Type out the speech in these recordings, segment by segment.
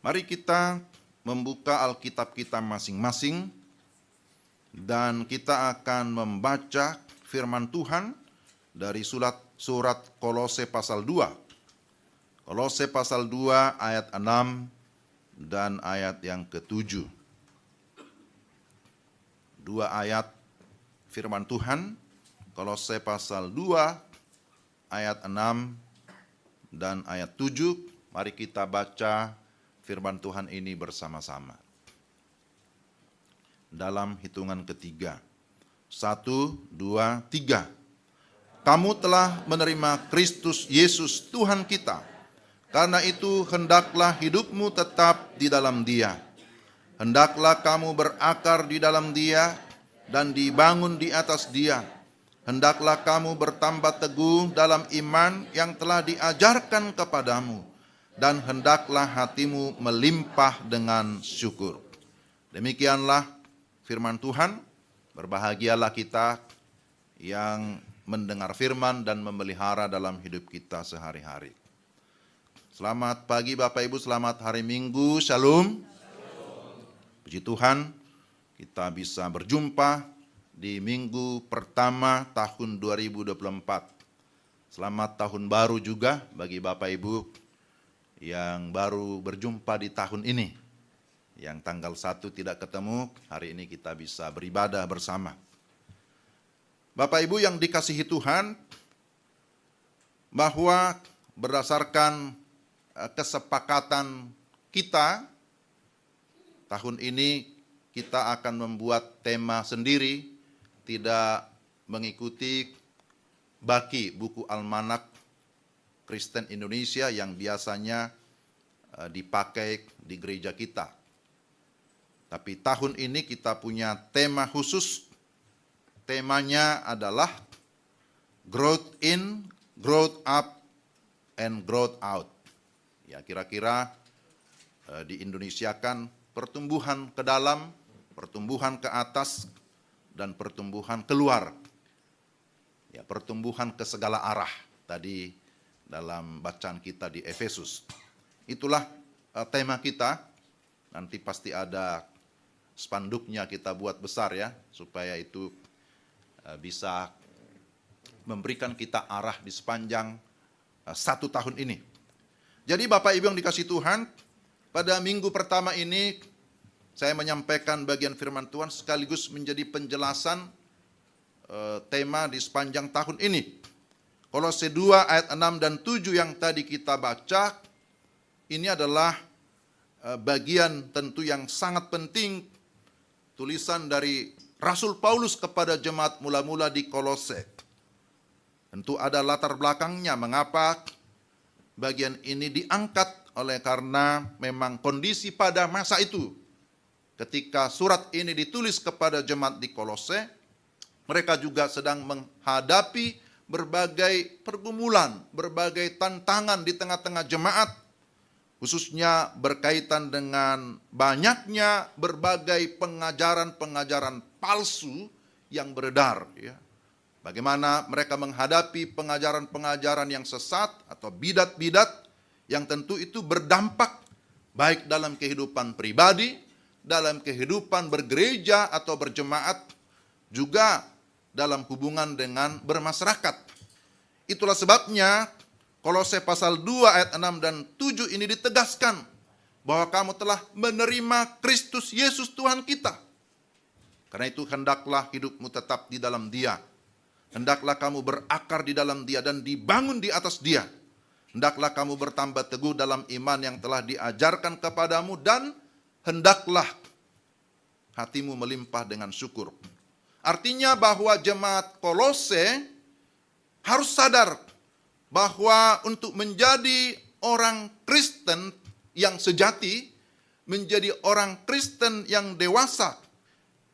Mari kita membuka Alkitab kita masing-masing dan kita akan membaca firman Tuhan dari surat Kolose pasal 2. Kolose pasal 2 ayat 6 dan ayat yang ke-7. Dua ayat firman Tuhan, Kolose pasal 2 ayat 6 dan ayat 7. Mari kita baca firman Tuhan ini bersama-sama. Dalam hitungan ketiga. 1, 2, 3. Kamu telah menerima Kristus Yesus Tuhan kita. Karena itu hendaklah hidupmu tetap di dalam Dia. Hendaklah kamu berakar di dalam Dia dan dibangun di atas Dia. Hendaklah kamu bertambah teguh dalam iman yang telah diajarkan kepadamu. Dan hendaklah hatimu melimpah dengan syukur. Demikianlah firman Tuhan. Berbahagialah kita yang mendengar firman dan memelihara dalam hidup kita sehari-hari. Selamat pagi Bapak Ibu, selamat hari Minggu, Shalom. Puji Tuhan, kita bisa berjumpa di minggu pertama tahun 2024. Selamat tahun baru juga bagi Bapak Ibu yang baru berjumpa di tahun ini. Yang tanggal 1 tidak ketemu, hari ini kita bisa beribadah bersama. Bapak Ibu yang dikasihi Tuhan, bahwa berdasarkan kesepakatan kita, tahun ini kita akan membuat tema sendiri, tidak mengikuti baki buku almanak Kristen Indonesia yang biasanya dipakai di gereja kita. Tapi tahun ini kita punya tema khusus. Temanya adalah growth in, growth up, and growth out. Ya, kira-kira di Indonesia kan pertumbuhan ke dalam, pertumbuhan ke atas, dan pertumbuhan keluar. Ya, pertumbuhan ke segala arah. Tadi dalam bacaan kita di Efesus. Itulah tema kita. Nanti pasti ada spanduknya kita buat besar ya, supaya itu bisa memberikan kita arah di sepanjang 1 tahun ini. Jadi Bapak Ibu yang dikasihi Tuhan, pada minggu pertama ini saya menyampaikan bagian firman Tuhan sekaligus menjadi penjelasan tema di sepanjang tahun ini. Kolose 2 ayat 6 dan 7 yang tadi kita baca, ini adalah bagian tentu yang sangat penting, tulisan dari Rasul Paulus kepada jemaat mula-mula di Kolose. Tentu ada latar belakangnya mengapa bagian ini diangkat, oleh karena memang kondisi pada masa itu. Ketika surat ini ditulis kepada jemaat di Kolose, mereka juga sedang menghadapi berbagai pergumulan, berbagai tantangan di tengah-tengah jemaat, khususnya berkaitan dengan banyaknya berbagai pengajaran-pengajaran palsu yang beredar. Ya. Bagaimana mereka menghadapi pengajaran-pengajaran yang sesat atau bidat-bidat yang tentu itu berdampak baik dalam kehidupan pribadi, dalam kehidupan bergereja atau berjemaat, juga dalam hubungan dengan bermasyarakat. Itulah sebabnya Kolose pasal 2 ayat 6 dan 7 ini ditegaskan bahwa kamu telah menerima Kristus Yesus Tuhan kita. Karena itu hendaklah hidupmu tetap di dalam Dia. Hendaklah kamu berakar di dalam Dia dan dibangun di atas Dia. Hendaklah kamu bertambah teguh dalam iman yang telah diajarkan kepadamu dan hendaklah hatimu melimpah dengan syukur. Artinya bahwa jemaat Kolose harus sadar bahwa untuk menjadi orang Kristen yang sejati, menjadi orang Kristen yang dewasa,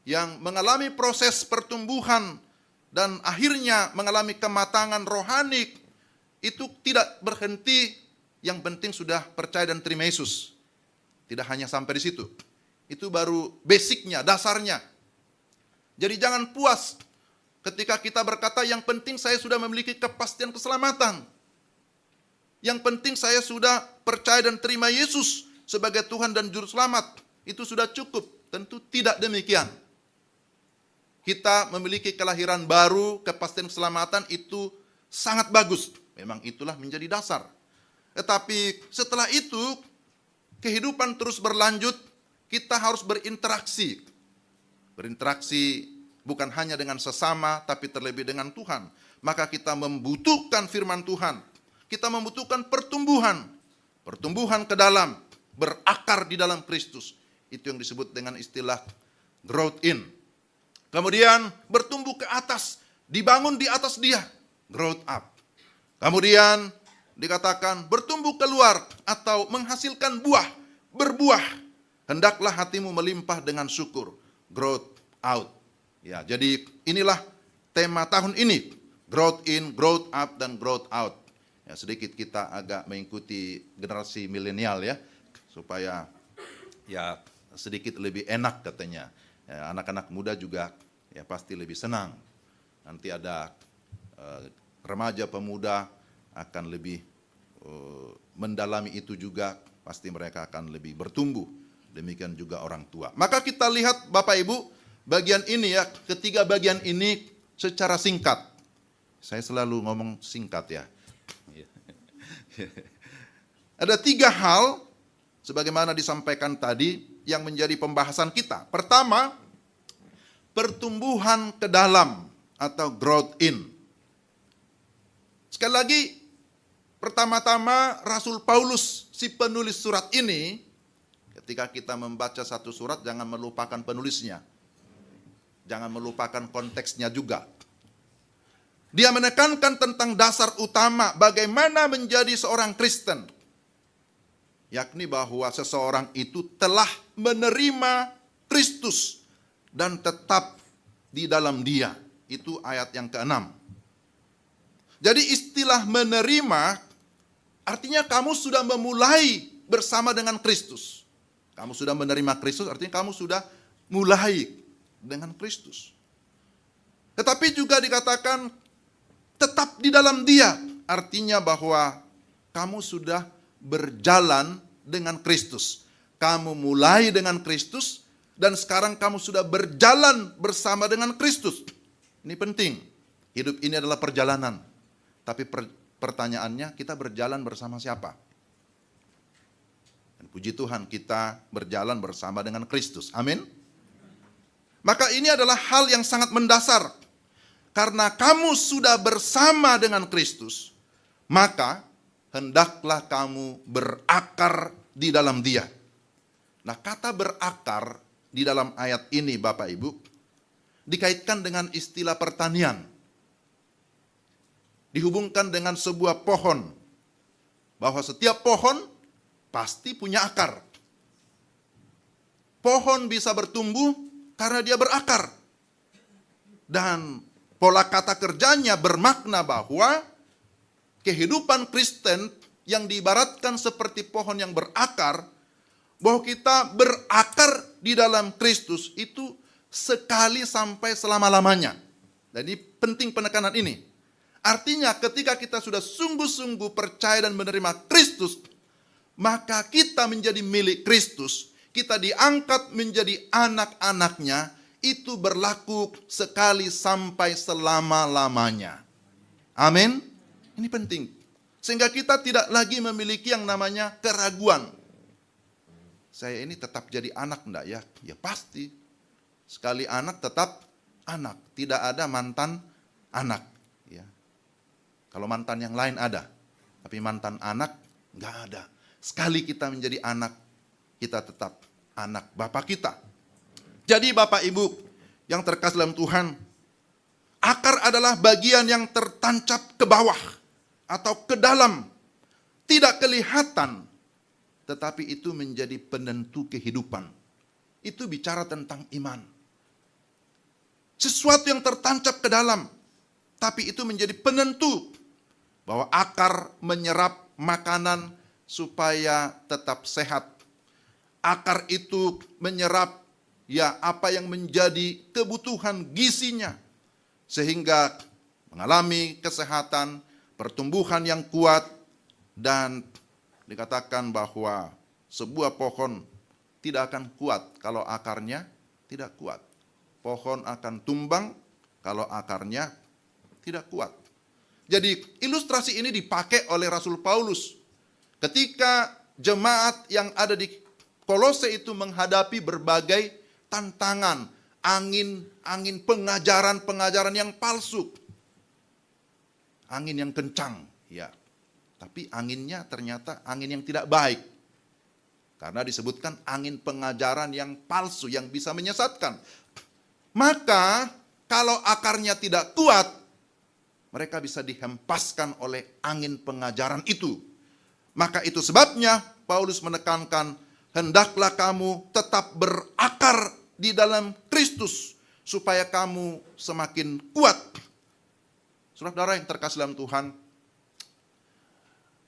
yang mengalami proses pertumbuhan dan akhirnya mengalami kematangan rohani, itu tidak berhenti, yang penting sudah percaya dan terima Yesus. Tidak hanya sampai di situ. Itu baru basicnya, dasarnya. Jadi jangan puas ketika kita berkata yang penting saya sudah memiliki kepastian keselamatan. Yang penting saya sudah percaya dan terima Yesus sebagai Tuhan dan Juru Selamat, itu sudah cukup. Tentu tidak demikian. Kita memiliki kelahiran baru, kepastian keselamatan itu sangat bagus. Memang itulah menjadi dasar. Tetapi setelah itu, kehidupan terus berlanjut, kita harus berinteraksi. Berinteraksi bukan hanya dengan sesama, tapi terlebih dengan Tuhan. Maka kita membutuhkan firman Tuhan. Kita membutuhkan pertumbuhan. Pertumbuhan ke dalam, berakar di dalam Kristus. Itu yang disebut dengan istilah growth in. Kemudian bertumbuh ke atas, dibangun di atas dia, growth up. Kemudian dikatakan bertumbuh keluar atau menghasilkan buah, berbuah. Hendaklah hatimu melimpah dengan syukur, growth out. Ya, jadi inilah tema tahun ini, growth in, growth up, dan growth out. Ya, sedikit kita agak mengikuti generasi milenial ya, supaya ya sedikit lebih enak katanya. Ya, anak-anak muda juga ya pasti lebih senang. Nanti ada remaja pemuda akan lebih mendalami itu juga, pasti mereka akan lebih bertumbuh. Demikian juga orang tua. Maka kita lihat Bapak Ibu, bagian ini ya, ketiga bagian ini secara singkat. Saya selalu ngomong singkat ya. Ada 3 hal, sebagaimana disampaikan tadi, yang menjadi pembahasan kita. Pertama, pertumbuhan ke dalam atau growth in. Sekali lagi, pertama-tama Rasul Paulus, si penulis surat ini, ketika kita membaca satu surat, jangan melupakan penulisnya. Jangan melupakan konteksnya juga. Dia menekankan tentang dasar utama bagaimana menjadi seorang Kristen. Yakni bahwa seseorang itu telah menerima Kristus dan tetap di dalam dia. Itu ayat yang ke-6. Jadi istilah menerima artinya kamu sudah memulai bersama dengan Kristus. Kamu sudah menerima Kristus artinya kamu sudah mulai dengan Kristus. Tetapi juga dikatakan tetap di dalam dia. Artinya bahwa kamu sudah berjalan dengan Kristus. Kamu mulai dengan Kristus dan sekarang kamu sudah berjalan bersama dengan Kristus. Ini penting. Hidup ini adalah perjalanan. Tapi pertanyaannya, kita berjalan bersama siapa? Dan puji Tuhan, kita berjalan bersama dengan Kristus. Amin. Maka ini adalah hal yang sangat mendasar. Karena kamu sudah bersama dengan Kristus, maka hendaklah kamu berakar di dalam dia. Nah, kata berakar di dalam ayat ini Bapak Ibu, dikaitkan dengan istilah pertanian. Dihubungkan dengan sebuah pohon. Bahwa setiap pohon pasti punya akar. Pohon bisa bertumbuh karena dia berakar. Dan pola kata kerjanya bermakna bahwa kehidupan Kristen yang diibaratkan seperti pohon yang berakar, bahwa kita berakar di dalam Kristus itu sekali sampai selama-lamanya. Jadi penting penekanan ini. Artinya ketika kita sudah sungguh-sungguh percaya dan menerima Kristus, maka kita menjadi milik Kristus, kita diangkat menjadi anak-anaknya, itu berlaku sekali sampai selama-lamanya. Amin. Ini penting. Sehingga kita tidak lagi memiliki yang namanya keraguan. Saya ini tetap jadi anak enggak ya? Ya pasti. Sekali anak tetap anak. Tidak ada mantan anak. Ya. Kalau mantan yang lain ada. Tapi mantan anak enggak ada. Sekali kita menjadi anak, kita tetap anak Bapak kita. Jadi Bapak Ibu yang terkasih dalam Tuhan, akar adalah bagian yang tertancap ke bawah atau ke dalam, tidak kelihatan, tetapi itu menjadi penentu kehidupan. Itu bicara tentang iman. Sesuatu yang tertancap ke dalam, tapi itu menjadi penentu bahwa akar menyerap makanan supaya tetap sehat. Akar itu menyerap ya apa yang menjadi kebutuhan gizinya, sehingga mengalami kesehatan, pertumbuhan yang kuat, dan dikatakan bahwa Sebuah pohon tidak akan kuat kalau akarnya tidak kuat. Pohon akan tumbang kalau akarnya tidak kuat. Jadi ilustrasi ini dipakai oleh Rasul Paulus ketika jemaat yang ada di Kolose itu menghadapi berbagai tantangan, angin pengajaran yang palsu. Angin yang kencang, ya. Tapi anginnya ternyata angin yang tidak baik. Karena disebutkan angin pengajaran yang palsu yang bisa menyesatkan. Maka kalau akarnya tidak kuat, mereka bisa dihempaskan oleh angin pengajaran itu. Maka itu sebabnya Paulus menekankan, hendaklah kamu tetap berakar di dalam Kristus, supaya kamu semakin kuat. Saudara-saudara yang terkasih dalam Tuhan,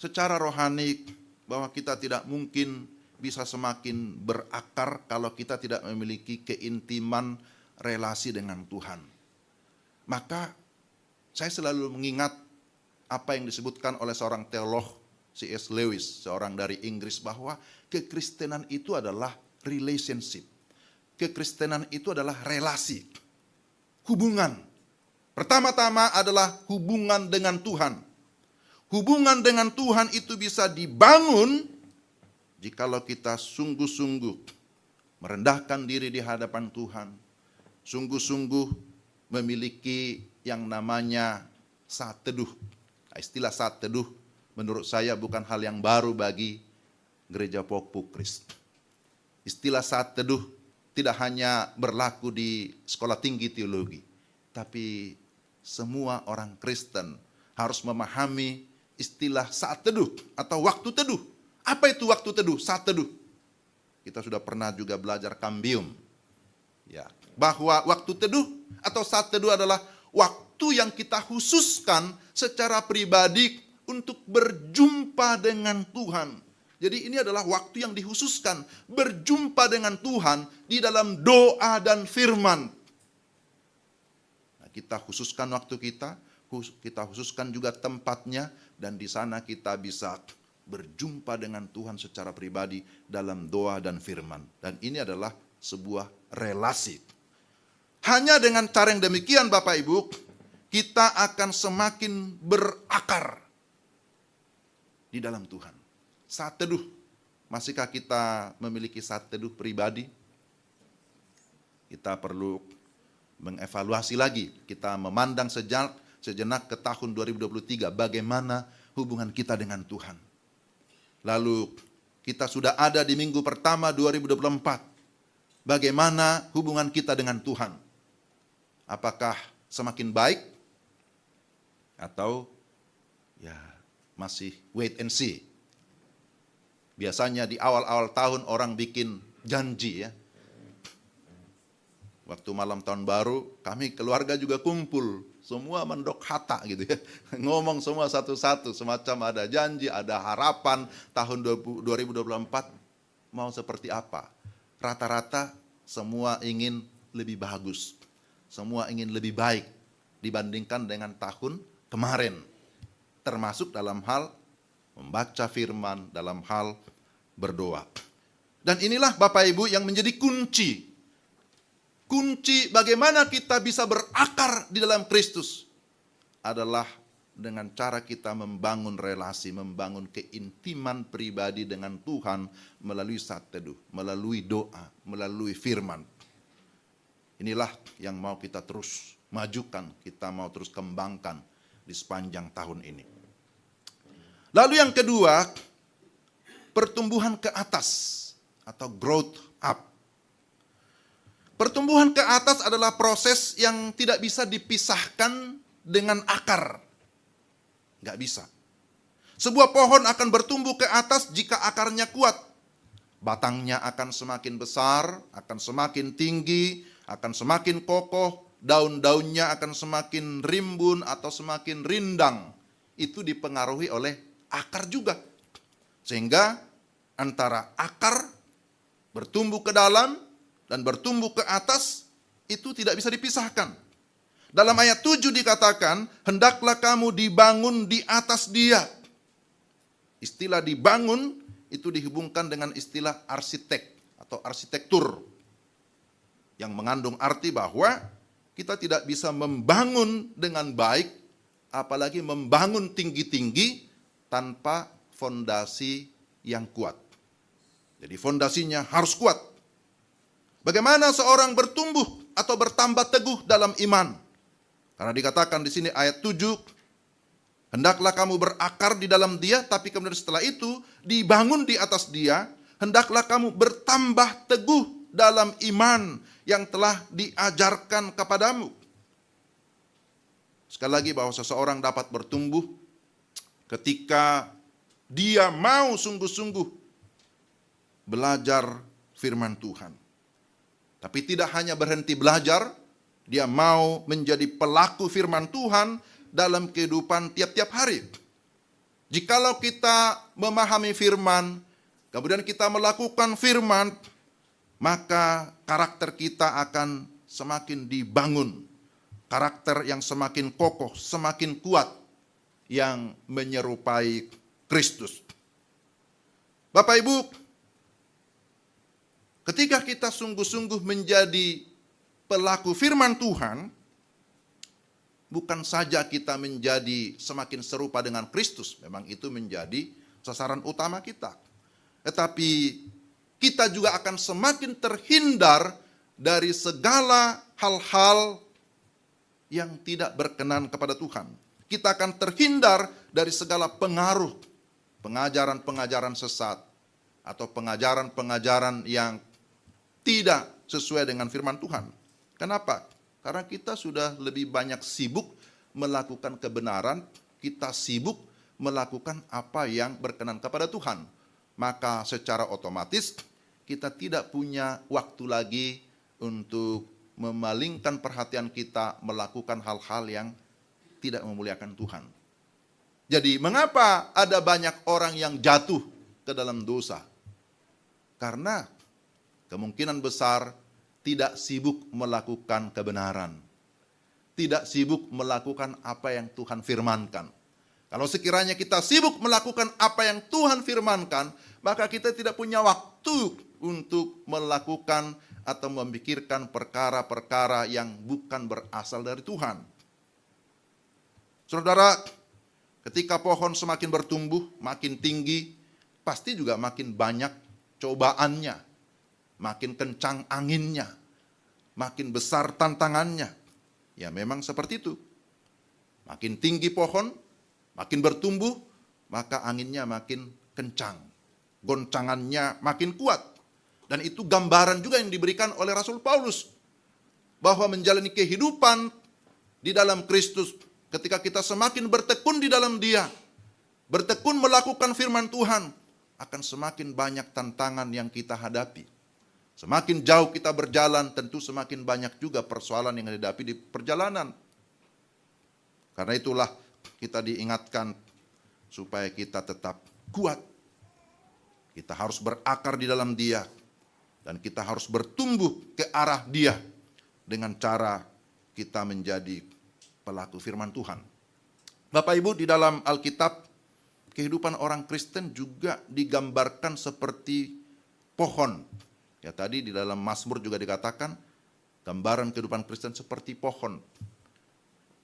secara rohani bahwa kita tidak mungkin bisa semakin berakar kalau kita tidak memiliki keintiman relasi dengan Tuhan. Maka saya selalu mengingat apa yang disebutkan oleh seorang teolog C.S. Lewis, seorang dari Inggris, bahwa kekristenan itu adalah relationship. Kekristenan itu adalah relasi, hubungan. Pertama-tama adalah hubungan dengan Tuhan. Hubungan dengan Tuhan itu bisa dibangun jikalau kita sungguh-sungguh merendahkan diri di hadapan Tuhan, sungguh-sungguh memiliki yang namanya saat teduh. Istilah saat teduh menurut saya bukan hal yang baru bagi gereja Pokpukris. Istilah saat teduh tidak hanya berlaku di sekolah tinggi teologi, tapi semua orang Kristen harus memahami istilah saat teduh atau waktu teduh. Apa itu waktu teduh, saat teduh? Kita sudah pernah juga belajar kambium. Ya, bahwa waktu teduh atau saat teduh adalah waktu yang kita khususkan secara pribadi untuk berjumpa dengan Tuhan. Jadi ini adalah waktu yang dikhususkan berjumpa dengan Tuhan di dalam doa dan firman. Nah, kita khususkan waktu kita khususkan juga tempatnya, dan di sana kita bisa berjumpa dengan Tuhan secara pribadi dalam doa dan firman. Dan ini adalah sebuah relasi. Hanya dengan cara yang demikian Bapak Ibu, kita akan semakin berakar di dalam Tuhan. Saat teduh, masihkah kita memiliki saat teduh pribadi? Kita perlu mengevaluasi lagi. Kita memandang sejenak ke tahun 2023, bagaimana hubungan kita dengan Tuhan. Lalu kita sudah ada di minggu pertama 2024. Bagaimana hubungan kita dengan Tuhan? Apakah semakin baik? Atau ya masih wait and see? Biasanya di awal-awal tahun orang bikin janji ya. Waktu malam tahun baru kami keluarga juga kumpul. Semua mendok hata gitu ya. Ngomong semua satu-satu, semacam ada janji, ada harapan tahun 2024 mau seperti apa. Rata-rata semua ingin lebih bagus. Semua ingin lebih baik dibandingkan dengan tahun kemarin. Termasuk dalam hal membaca firman, dalam hal berdoa. Dan inilah Bapak Ibu yang menjadi kunci. Kunci bagaimana kita bisa berakar di dalam Kristus adalah dengan cara kita membangun relasi, membangun keintiman pribadi dengan Tuhan melalui saat teduh, melalui doa, melalui firman. Inilah yang mau kita terus majukan, kita mau terus kembangkan di sepanjang tahun ini. Lalu yang kedua, pertumbuhan ke atas atau growth up. Pertumbuhan ke atas adalah proses yang tidak bisa dipisahkan dengan akar. Nggak bisa. Sebuah pohon akan bertumbuh ke atas jika akarnya kuat. Batangnya akan semakin besar, akan semakin tinggi, akan semakin kokoh, daun-daunnya akan semakin rimbun atau semakin rindang. Itu dipengaruhi oleh akar juga. Sehingga antara akar bertumbuh ke dalam dan bertumbuh ke atas itu tidak bisa dipisahkan. Dalam ayat 7 dikatakan, hendaklah kamu dibangun di atas dia. Istilah dibangun itu dihubungkan dengan istilah arsitek atau arsitektur, yang mengandung arti bahwa kita tidak bisa membangun dengan baik, apalagi membangun tinggi-tinggi tanpa fondasi yang kuat. Jadi fondasinya harus kuat. Bagaimana seorang bertumbuh atau bertambah teguh dalam iman? Karena dikatakan di sini ayat 7, hendaklah kamu berakar di dalam Dia, tapi kemudian setelah itu dibangun di atas Dia, hendaklah kamu bertambah teguh dalam iman yang telah diajarkan kepadamu. Sekali lagi, bahwa seseorang dapat bertumbuh ketika dia mau sungguh-sungguh belajar firman Tuhan. Tapi tidak hanya berhenti belajar, dia mau menjadi pelaku firman Tuhan dalam kehidupan tiap-tiap hari. Jikalau kita memahami firman, kemudian kita melakukan firman, maka karakter kita akan semakin dibangun. Karakter yang semakin kokoh, semakin kuat, yang menyerupai Kristus. Bapak Ibu, ketika kita sungguh-sungguh menjadi pelaku firman Tuhan, bukan saja kita menjadi semakin serupa dengan Kristus, memang itu menjadi sasaran utama kita. Tetapi kita juga akan semakin terhindar dari segala hal-hal yang tidak berkenan kepada Tuhan. Kita akan terhindar dari segala pengaruh, pengajaran-pengajaran sesat, atau pengajaran-pengajaran yang tidak sesuai dengan firman Tuhan. Kenapa? Karena kita sudah lebih banyak sibuk melakukan kebenaran, kita sibuk melakukan apa yang berkenan kepada Tuhan. Maka secara otomatis kita tidak punya waktu lagi untuk memalingkan perhatian kita melakukan hal-hal yang tidak memuliakan Tuhan. Jadi mengapa ada banyak orang yang jatuh ke dalam dosa? Karena kemungkinan besar tidak sibuk melakukan kebenaran. Tidak sibuk melakukan apa yang Tuhan firmankan. Kalau sekiranya kita sibuk melakukan apa yang Tuhan firmankan, maka kita tidak punya waktu untuk melakukan atau memikirkan perkara-perkara yang bukan berasal dari Tuhan. Saudara, ketika pohon semakin bertumbuh, makin tinggi, pasti juga makin banyak cobaannya, makin kencang anginnya, makin besar tantangannya. Ya memang seperti itu. Makin tinggi pohon, makin bertumbuh, maka anginnya makin kencang, goncangannya makin kuat. Dan itu gambaran juga yang diberikan oleh Rasul Paulus, bahwa menjalani kehidupan di dalam Kristus, ketika kita semakin bertekun di dalam Dia, bertekun melakukan firman Tuhan, akan semakin banyak tantangan yang kita hadapi. Semakin jauh kita berjalan, tentu semakin banyak juga persoalan yang dihadapi di perjalanan. Karena itulah kita diingatkan supaya kita tetap kuat. Kita harus berakar di dalam Dia, dan kita harus bertumbuh ke arah Dia dengan cara kita menjadi pelaku firman Tuhan. Bapak Ibu, di dalam Alkitab, kehidupan orang Kristen juga digambarkan seperti pohon. Ya tadi di dalam Mazmur juga dikatakan, gambaran kehidupan Kristen seperti pohon.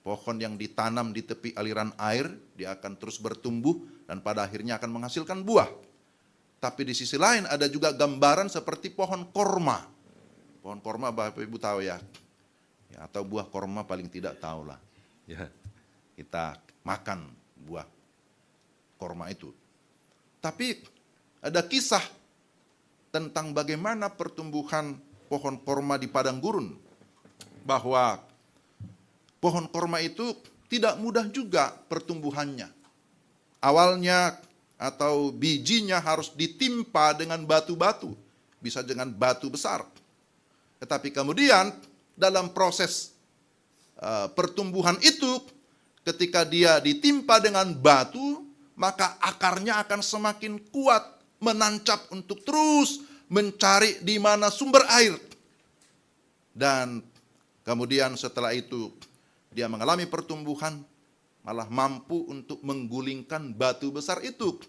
Pohon yang ditanam di tepi aliran air, dia akan terus bertumbuh dan pada akhirnya akan menghasilkan buah. Tapi di sisi lain ada juga gambaran seperti pohon korma. Pohon korma Bapak Ibu tahu ya, atau buah korma paling tidak tahu lah. Ya, kita makan buah korma itu. Tapi ada kisah tentang bagaimana pertumbuhan pohon korma di padang gurun. Bahwa pohon korma itu tidak mudah juga pertumbuhannya. Awalnya atau bijinya harus ditimpa dengan batu-batu, bisa dengan batu besar. Tetapi kemudian dalam proses pertumbuhan itu, ketika dia ditimpa dengan batu, maka akarnya akan semakin kuat, menancap untuk terus mencari di mana sumber air. Dan kemudian setelah itu dia mengalami pertumbuhan, malah mampu untuk menggulingkan batu besar itu.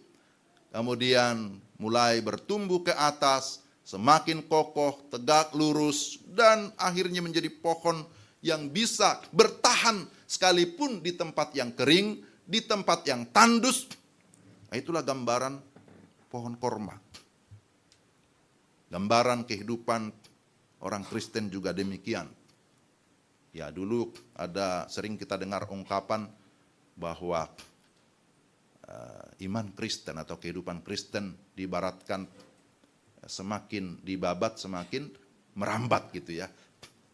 Kemudian mulai bertumbuh ke atas, semakin kokoh, tegak, lurus, dan akhirnya menjadi pohon yang bisa bertahan sekalipun di tempat yang kering, di tempat yang tandus. Nah, itulah gambaran pohon korma. Gambaran kehidupan orang Kristen juga demikian. Ya, dulu sering kita dengar ungkapan bahwa iman Kristen atau kehidupan Kristen diibaratkan semakin dibabat semakin merambat gitu ya.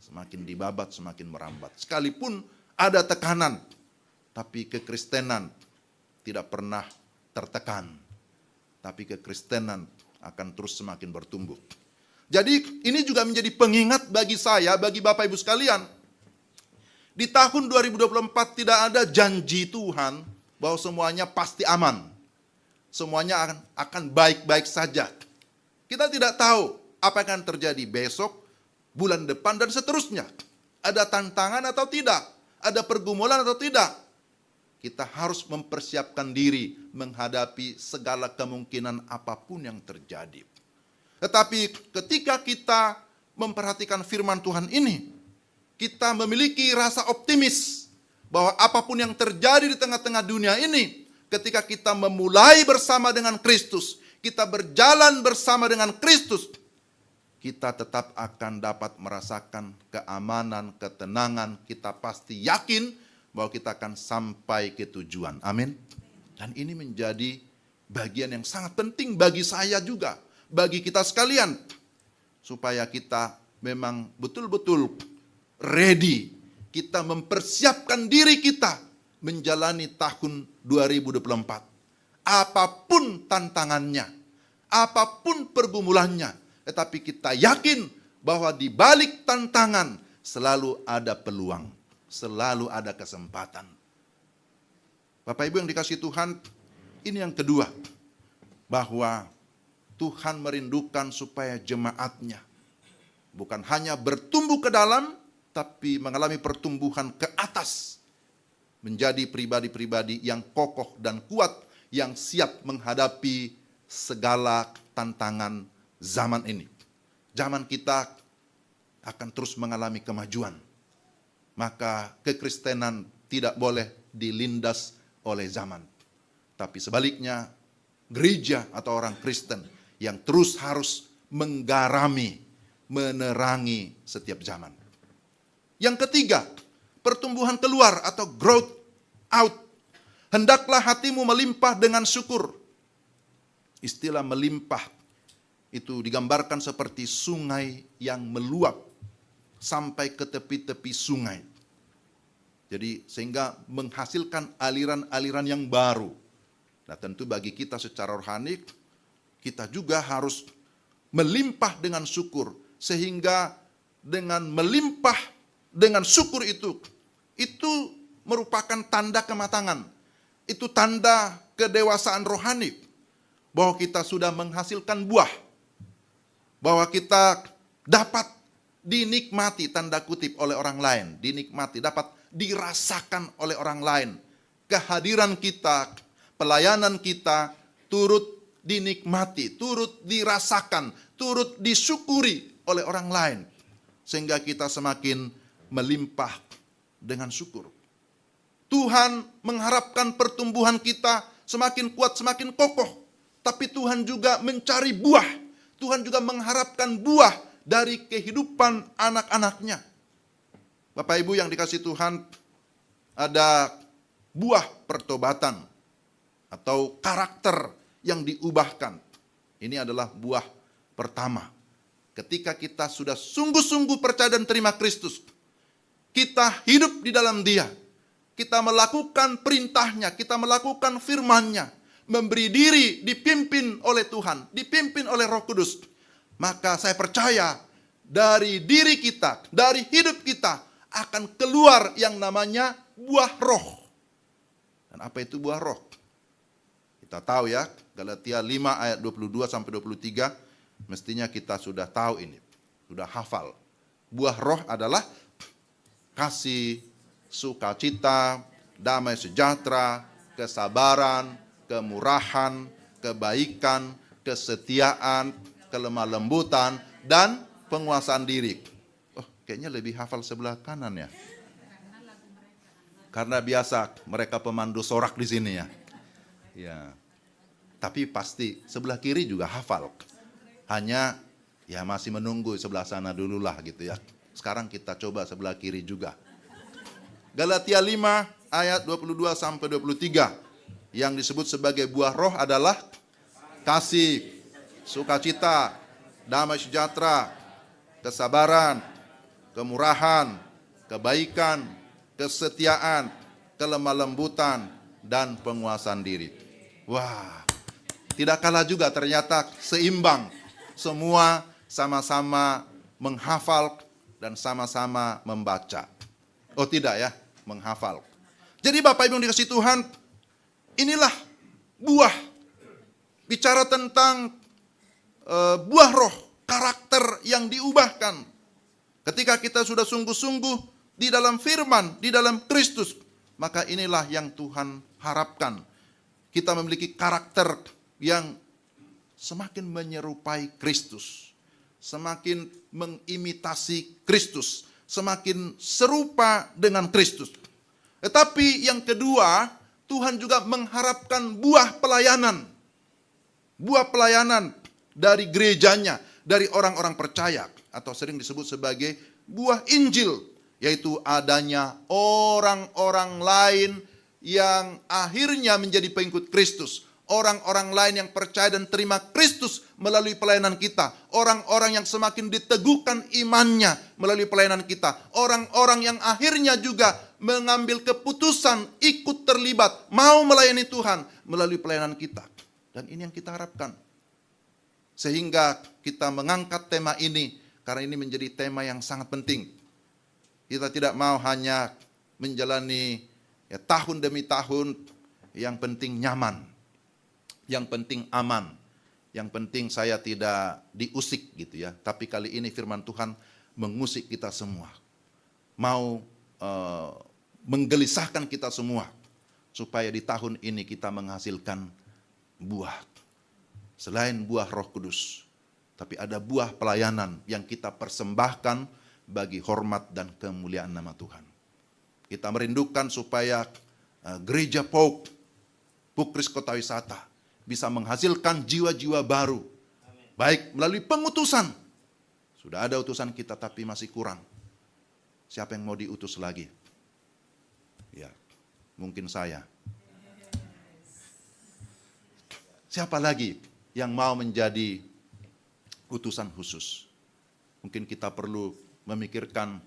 Semakin dibabat semakin merambat. Sekalipun ada tekanan, tapi kekristenan tidak pernah tertekan. Tapi kekristenan akan terus semakin bertumbuh. Jadi ini juga menjadi pengingat bagi saya, bagi Bapak Ibu sekalian. Di tahun 2024 tidak ada janji Tuhan bahwa semuanya pasti aman. Semuanya akan baik-baik saja. Kita tidak tahu apa yang akan terjadi besok, bulan depan, dan seterusnya. Ada tantangan atau tidak? Ada pergumulan atau tidak? Kita harus mempersiapkan diri menghadapi segala kemungkinan apapun yang terjadi. Tetapi ketika kita memperhatikan firman Tuhan ini, kita memiliki rasa optimis bahwa apapun yang terjadi di tengah-tengah dunia ini, ketika kita memulai bersama dengan Kristus, kita berjalan bersama dengan Kristus, kita tetap akan dapat merasakan keamanan, ketenangan. Kita pasti yakin bahwa kita akan sampai ke tujuan. Amin. Dan ini menjadi bagian yang sangat penting bagi saya juga, bagi kita sekalian, supaya kita memang betul-betul ready, kita mempersiapkan diri kita menjalani tahun 2024. Apapun tantangannya, apapun pergumulannya, tetapi kita yakin bahwa di balik tantangan selalu ada peluang, selalu ada kesempatan. Bapak Ibu yang dikasihi Tuhan, ini yang kedua, bahwa Tuhan merindukan supaya jemaatnya bukan hanya bertumbuh ke dalam, tapi mengalami pertumbuhan ke atas, menjadi pribadi-pribadi yang kokoh dan kuat, yang siap menghadapi segala tantangan zaman ini. Zaman kita akan terus mengalami kemajuan, maka kekristenan tidak boleh dilindas oleh zaman. Tapi sebaliknya, gereja atau orang Kristen yang terus harus menggarami, menerangi setiap zaman. Yang ketiga, pertumbuhan keluar atau growth out. Hendaklah hatimu melimpah dengan syukur. Istilah melimpah itu digambarkan seperti sungai yang meluap sampai ke tepi-tepi sungai. Jadi sehingga menghasilkan aliran-aliran yang baru. Nah, tentu bagi kita secara rohani, kita juga harus melimpah dengan syukur. Sehingga dengan melimpah dengan syukur itu merupakan tanda kematangan. Itu tanda kedewasaan rohani. Bahwa kita sudah menghasilkan buah. Bahwa kita dapat dinikmati, tanda kutip, oleh orang lain. Dinikmati, dapat dirasakan oleh orang lain. Kehadiran kita, pelayanan kita, turut dinikmati, turut dirasakan, turut disyukuri oleh orang lain. Sehingga kita semakin melimpah dengan syukur. Tuhan mengharapkan pertumbuhan kita semakin kuat, semakin kokoh. Tapi Tuhan juga mencari buah. Tuhan juga mengharapkan buah dari kehidupan anak-anaknya. Bapak Ibu yang dikasihi Tuhan, ada buah pertobatan atau karakter yang diubahkan. Ini adalah buah pertama. Ketika kita sudah sungguh-sungguh percaya dan terima Kristus, kita hidup di dalam Dia, kita melakukan perintahnya, kita melakukan firman-Nya, memberi diri dipimpin oleh Tuhan, dipimpin oleh Roh Kudus, maka saya percaya dari diri kita, dari hidup kita akan keluar yang namanya buah roh. Dan apa itu buah roh? Kita tahu ya, Galatia 5 ayat 22 sampai 23, mestinya kita sudah tahu ini, sudah hafal. Buah roh adalah kasih, sukacita, damai sejahtera, kesabaran, kemurahan, kebaikan, kesetiaan, kelemah lembutan, dan penguasaan diri. Oh, kayaknya lebih hafal sebelah kanan ya. Karena biasa mereka pemandu sorak di sini ya. Ya. Tapi pasti sebelah kiri juga hafal. Hanya ya masih menunggu sebelah sana dululah gitu ya. Sekarang kita coba sebelah kiri juga. Galatia 5 ayat 22 sampai 23 yang disebut sebagai buah roh adalah kasih, sukacita, damai sejahtera, kesabaran, kemurahan, kebaikan, kesetiaan, kelemah lembutan, dan penguasaan diri. Wah, tidak kalah juga ternyata seimbang. Semua sama-sama menghafal dan sama-sama membaca. Oh tidak ya, menghafal. Jadi Bapak Ibu yang dikasihi Tuhan, inilah buah. Bicara tentang buah roh, karakter yang diubahkan. Ketika kita sudah sungguh-sungguh di dalam firman, di dalam Kristus, maka inilah yang Tuhan harapkan. Kita memiliki karakter yang semakin menyerupai Kristus, semakin mengimitasi Kristus, semakin serupa dengan Kristus. Tetapi yang kedua, Tuhan juga mengharapkan buah pelayanan. Buah pelayanan dari gerejanya, dari orang-orang percaya, atau sering disebut sebagai buah Injil, yaitu adanya orang-orang lain yang akhirnya menjadi pengikut Kristus. Orang-orang lain yang percaya dan terima Kristus melalui pelayanan kita. Orang-orang yang semakin diteguhkan imannya melalui pelayanan kita. Orang-orang yang akhirnya juga mengambil keputusan ikut terlibat, mau melayani Tuhan melalui pelayanan kita. Dan ini yang kita harapkan. Sehingga kita mengangkat tema ini, karena ini menjadi tema yang sangat penting. Kita tidak mau hanya menjalani ya, tahun demi tahun, yang penting nyaman. Yang penting aman, yang penting saya tidak diusik gitu ya. Tapi kali ini firman Tuhan mengusik kita semua. Mau menggelisahkan kita semua. Supaya di tahun ini kita menghasilkan buah. Selain buah Roh Kudus. Tapi ada buah pelayanan yang kita persembahkan bagi hormat dan kemuliaan nama Tuhan. Kita merindukan supaya gereja PAUK, Pukris Kota Wisata, bisa menghasilkan jiwa-jiwa baru. Baik melalui pengutusan. Sudah ada utusan kita tapi masih kurang. Siapa yang mau diutus lagi? Ya, mungkin saya. Siapa lagi yang mau menjadi utusan khusus? Mungkin kita perlu memikirkan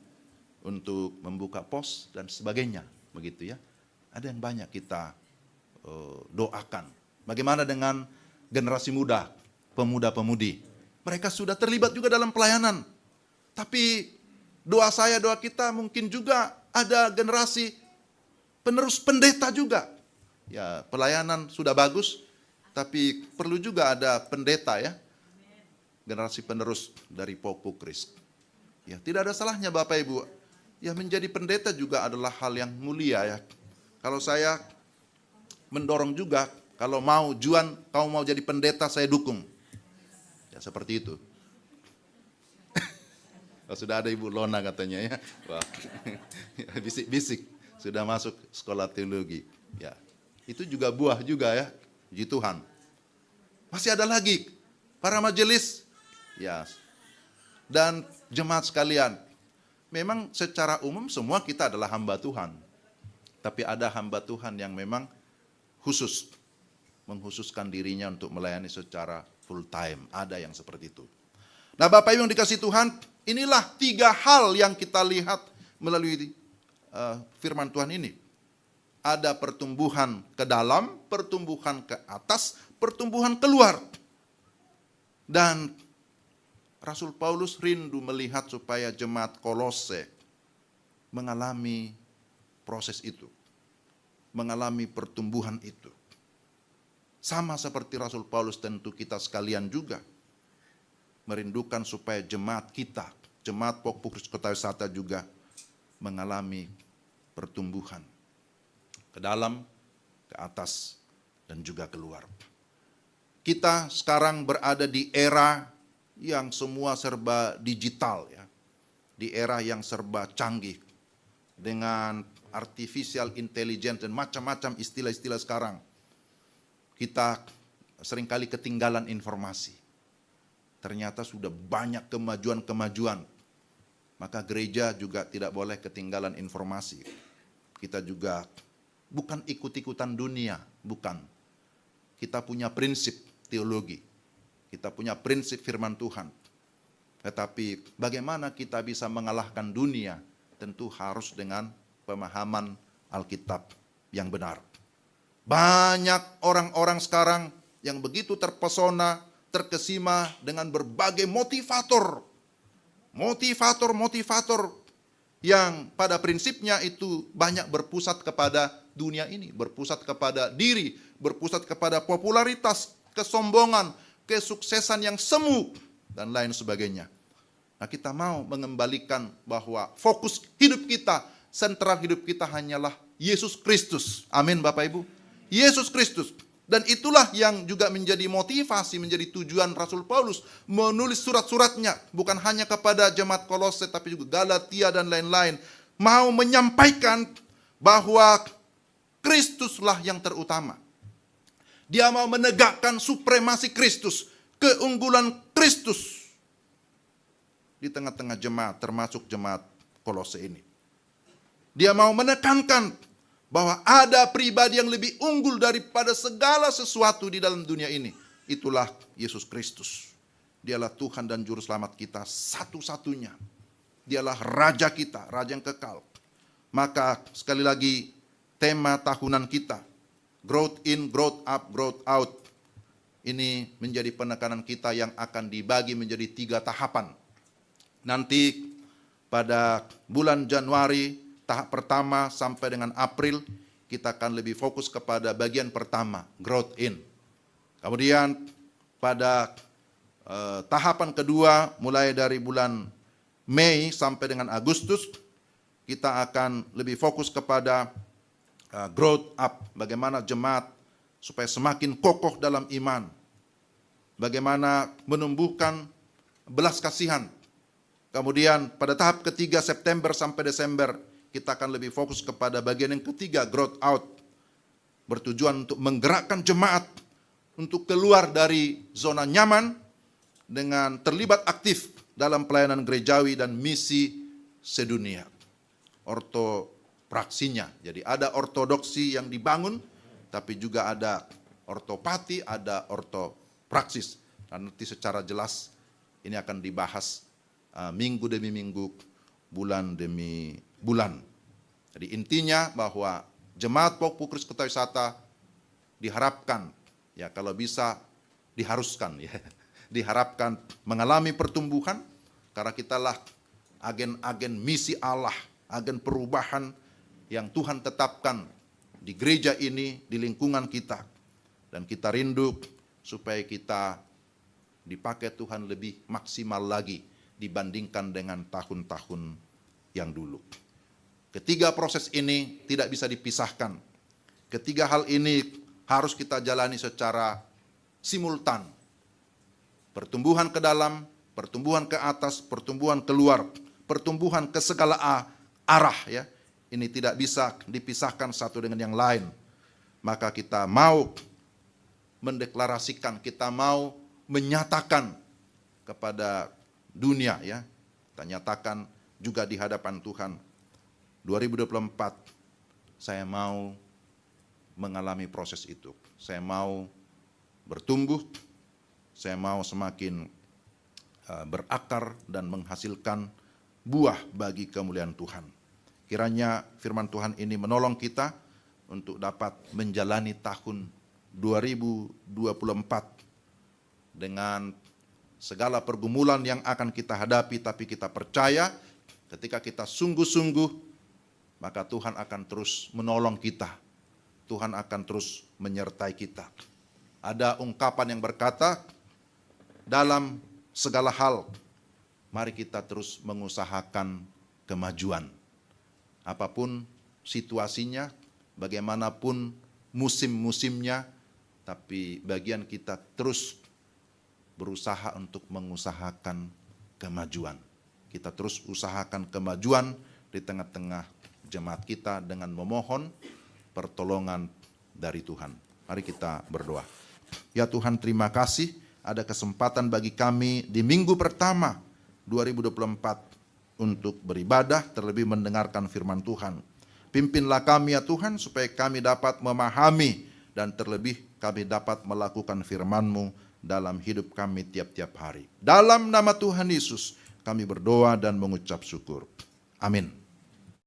untuk membuka pos dan sebagainya. Begitu ya. Ada yang banyak kita doakan. Bagaimana dengan generasi muda, pemuda-pemudi? Mereka sudah terlibat juga dalam pelayanan. Tapi doa saya, doa kita mungkin juga ada generasi penerus pendeta juga. Ya, pelayanan sudah bagus, tapi perlu juga ada pendeta ya. Generasi penerus dari PAUK Pukris. Ya, tidak ada salahnya Bapak Ibu. Ya, menjadi pendeta juga adalah hal yang mulia ya. Kalau saya mendorong juga, kalau mau, Juan, kamu mau jadi pendeta, saya dukung. Ya seperti itu. Oh, sudah ada Ibu Lona katanya ya. Wah. Bisik-bisik, sudah masuk sekolah teologi. Ya, itu juga buah juga ya, puji Tuhan. Masih ada lagi, para majelis, ya, dan jemaat sekalian. Memang secara umum semua kita adalah hamba Tuhan. Tapi ada hamba Tuhan yang memang khusus, mengkhususkan dirinya untuk melayani secara full time. Ada yang seperti itu. Nah Bapak Ibu yang dikasihi Tuhan, inilah 3 hal yang kita lihat melalui firman Tuhan ini. Ada pertumbuhan ke dalam, pertumbuhan ke atas, pertumbuhan keluar. Dan Rasul Paulus rindu melihat supaya jemaat Kolose mengalami proses itu. Mengalami pertumbuhan itu. Sama seperti Rasul Paulus, tentu kita sekalian juga merindukan supaya jemaat kita, jemaat PAUK Pukris Kota Wisata juga mengalami pertumbuhan ke dalam, ke atas, dan juga keluar. Kita sekarang berada di era yang semua serba digital ya. Di era yang serba canggih dengan artificial intelligence dan macam-macam istilah-istilah sekarang. Kita seringkali ketinggalan informasi. Ternyata sudah banyak kemajuan-kemajuan. Maka gereja juga tidak boleh ketinggalan informasi. Kita juga bukan ikut-ikutan dunia, bukan. Kita punya prinsip teologi. Kita punya prinsip firman Tuhan. Tetapi bagaimana kita bisa mengalahkan dunia? Tentu harus dengan pemahaman Alkitab yang benar. Banyak orang-orang sekarang yang begitu terpesona, terkesima dengan berbagai motivator. Motivator yang pada prinsipnya itu banyak berpusat kepada dunia ini, berpusat kepada diri, berpusat kepada popularitas, kesombongan, kesuksesan yang semu, dan lain sebagainya. Nah, kita mau mengembalikan bahwa fokus hidup kita, sentral hidup kita hanyalah Yesus Kristus. Amin Bapak Ibu. Yesus Kristus. Dan itulah yang juga menjadi motivasi, menjadi tujuan Rasul Paulus menulis surat-suratnya. Bukan hanya kepada jemaat Kolose, tapi juga Galatia dan lain-lain. Mau menyampaikan bahwa Kristuslah yang terutama. Dia mau menegakkan supremasi Kristus, keunggulan Kristus di tengah-tengah jemaat, termasuk jemaat Kolose ini. Dia mau menekankan bahwa ada pribadi yang lebih unggul daripada segala sesuatu di dalam dunia ini. Itulah Yesus Kristus. Dialah Tuhan dan Juru Selamat kita satu-satunya. Dialah Raja kita, Raja yang kekal. Maka sekali lagi tema tahunan kita, growth in, growth up, growth out. Ini menjadi penekanan kita yang akan dibagi menjadi 3 tahapan. Nanti pada bulan Januari, tahap pertama sampai dengan April, kita akan lebih fokus kepada bagian pertama, growth in. Kemudian pada tahapan kedua, mulai dari bulan Mei sampai dengan Agustus, kita akan lebih fokus kepada growth up. Bagaimana jemaat supaya semakin kokoh dalam iman. Bagaimana menumbuhkan belas kasihan. Kemudian pada tahap ketiga, September sampai Desember, kita akan lebih fokus kepada bagian yang ketiga, growth out. Bertujuan untuk menggerakkan jemaat untuk keluar dari zona nyaman dengan terlibat aktif dalam pelayanan gerejawi dan misi sedunia. Ortopraksinya. Jadi ada ortodoksi yang dibangun, tapi juga ada ortopati, ada ortopraksis. Dan nanti secara jelas ini akan dibahas minggu demi minggu, bulan demi bulan. Jadi intinya bahwa jemaat Pokpu Kristus Kota Wisata diharapkan, ya kalau bisa diharuskan, ya diharapkan mengalami pertumbuhan karena kitalah agen-agen misi Allah, agen perubahan yang Tuhan tetapkan di gereja ini, di lingkungan kita. Dan kita rindu supaya kita dipakai Tuhan lebih maksimal lagi dibandingkan dengan tahun-tahun yang dulu. Ketiga proses ini tidak bisa dipisahkan. Ketiga hal ini harus kita jalani secara simultan. Pertumbuhan ke dalam, pertumbuhan ke atas, pertumbuhan keluar, pertumbuhan ke segala arah ya. Ini tidak bisa dipisahkan satu dengan yang lain. Maka kita mau mendeklarasikan, kita mau menyatakan kepada dunia ya. Kita nyatakan juga di hadapan Tuhan. 2024 saya mau mengalami proses itu. Saya mau bertumbuh, saya mau semakin berakar dan menghasilkan buah bagi kemuliaan Tuhan. Kiranya firman Tuhan ini menolong kita untuk dapat menjalani tahun 2024 dengan segala pergumulan yang akan kita hadapi, tapi kita percaya ketika kita sungguh-sungguh, maka Tuhan akan terus menolong kita. Tuhan akan terus menyertai kita. Ada ungkapan yang berkata, dalam segala hal, mari kita terus mengusahakan kemajuan. Apapun situasinya, bagaimanapun musim-musimnya, tapi bagian kita terus berusaha untuk mengusahakan kemajuan. Kita terus usahakan kemajuan di tengah-tengah jemaat kita dengan memohon pertolongan dari Tuhan. Mari kita berdoa. Ya Tuhan, terima kasih ada kesempatan bagi kami di minggu pertama 2024 untuk beribadah, terlebih mendengarkan firman Tuhan. Pimpinlah kami ya Tuhan, supaya kami dapat memahami dan terlebih kami dapat melakukan firman-Mu dalam hidup kami tiap-tiap hari. Dalam nama Tuhan Yesus kami berdoa dan mengucap syukur. Amin.